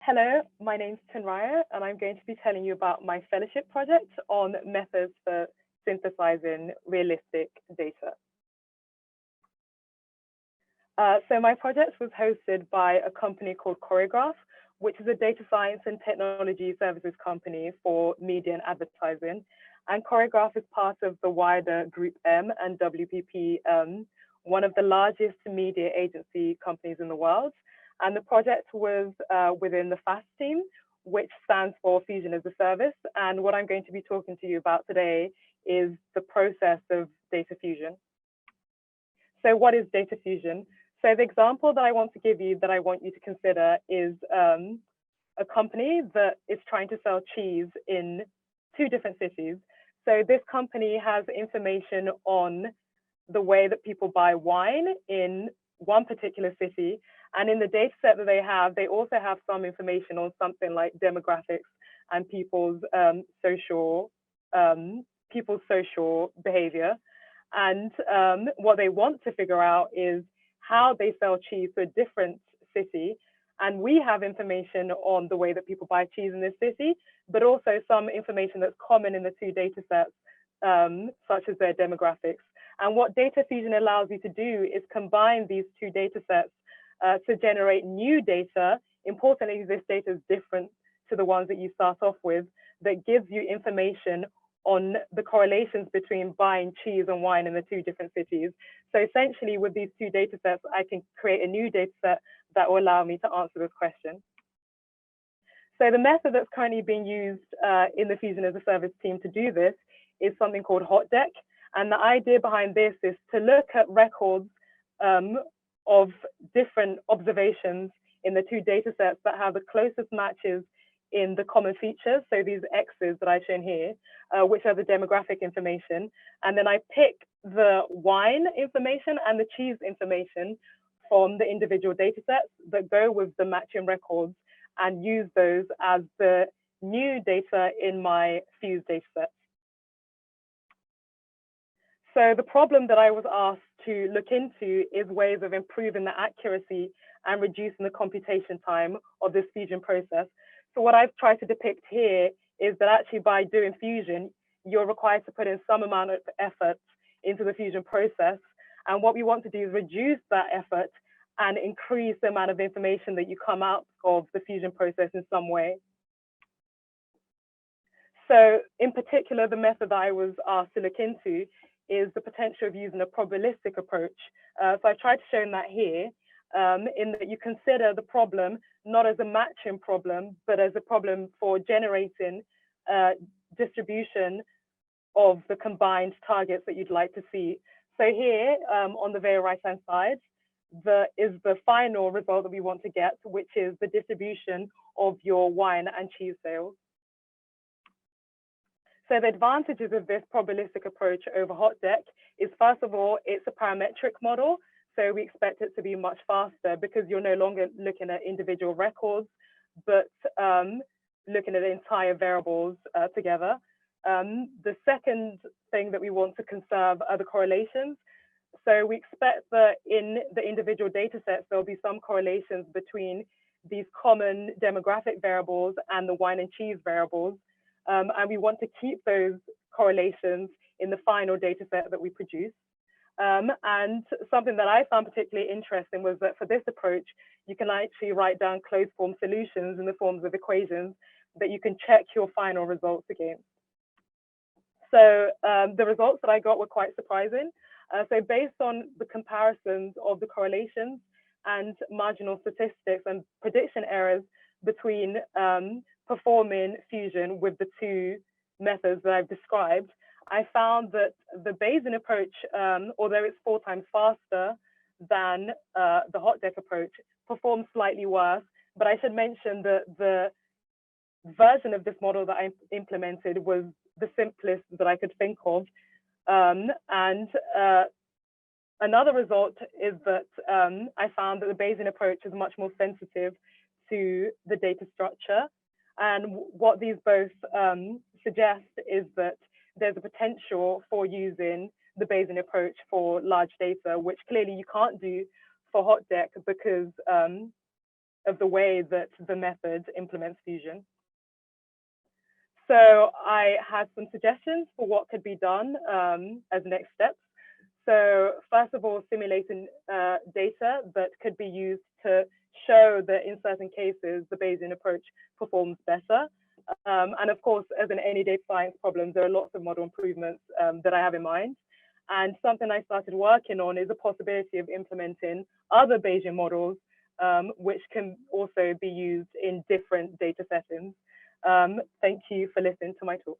Hello, my name's Tunrayo, and I'm going to be telling you about my fellowship project on methods for synthesizing realistic data. So my project was hosted by a company called Choreograph, which is a data science and technology services company for media and advertising. And Choreograph is part of the wider Group M and WPP, one of the largest media agency companies in the world. And the project was within the FAST team, which stands for Fusion as a Service. And what I'm going to be talking to you about today is the process of data fusion. So what is data fusion? So the example that I want to give you that I want you to consider is a company that is trying to sell cheese in 2 different cities. So this company has information on the way that people buy wine in one particular city. And in the data set that they have, they also have some information on something like demographics and people's social behavior. And what they want to figure out is how they sell cheese to a different city. And we have information on the way that people buy cheese in this city, but also some information that's common in the 2 data sets, such as their demographics. And what data fusion allows you to do is combine these 2 data sets to generate new data. Importantly, this data is different to the ones that you start off with, that gives you information on the correlations between buying cheese and wine in the 2 different cities. So essentially, with these 2 data sets, I can create a new data set that will allow me to answer this question. So the method that's currently being used in the Fusion as a Service team to do this is something called HotDeck. And the idea behind this is to look at records of different observations in the 2 data sets that have the closest matches in the common features. So these X's that I've shown here, which are the demographic information. And then I pick the wine information and the cheese information from the individual data sets that go with the matching records and use those as the new data in my Fuse data set. So the problem that I was asked to look into is ways of improving the accuracy and reducing the computation time of this fusion process. So what I've tried to depict here is that actually by doing fusion, you're required to put in some amount of effort into the fusion process. And what we want to do is reduce that effort and increase the amount of information that you come out of the fusion process in some way. So in particular, the method that I was asked to look into is the potential of using a probabilistic approach. So I've tried to show that here, in that you consider the problem not as a matching problem, but as a problem for generating distribution of the combined targets that you'd like to see. So here, on the very right-hand side, is the final result that we want to get, which is the distribution of your wine and cheese sales. So the advantages of this probabilistic approach over HotDeck is, first of all, it's a parametric model. So we expect it to be much faster because you're no longer looking at individual records, but looking at entire variables together. The second thing that we want to conserve are the correlations. So we expect that in the individual data sets, there'll be some correlations between these common demographic variables and the wine and cheese variables. And we want to keep those correlations in the final data set that we produce. And something that I found particularly interesting was that for this approach, you can actually write down closed form solutions in the forms of equations that you can check your final results against. So the results that I got were quite surprising. So based on the comparisons of the correlations and marginal statistics and prediction errors between performing fusion with the 2 methods that I've described, I found that the Bayesian approach, although it's 4 times faster than the HotDeck approach, performs slightly worse. But I should mention that the version of this model that I implemented was the simplest that I could think of. Another result is that I found that the Bayesian approach is much more sensitive to the data structure. And what these both suggest is that there's a potential for using the Bayesian approach for large data, which clearly you can't do for HotDeck because of the way that the method implements fusion. So I had some suggestions for what could be done as next steps. So first of all, simulating data that could be used to show that in certain cases, the Bayesian approach performs better. And of course, as in any data science problem, there are lots of model improvements that I have in mind. And something I started working on is the possibility of implementing other Bayesian models, which can also be used in different data settings. Thank you for listening to my talk.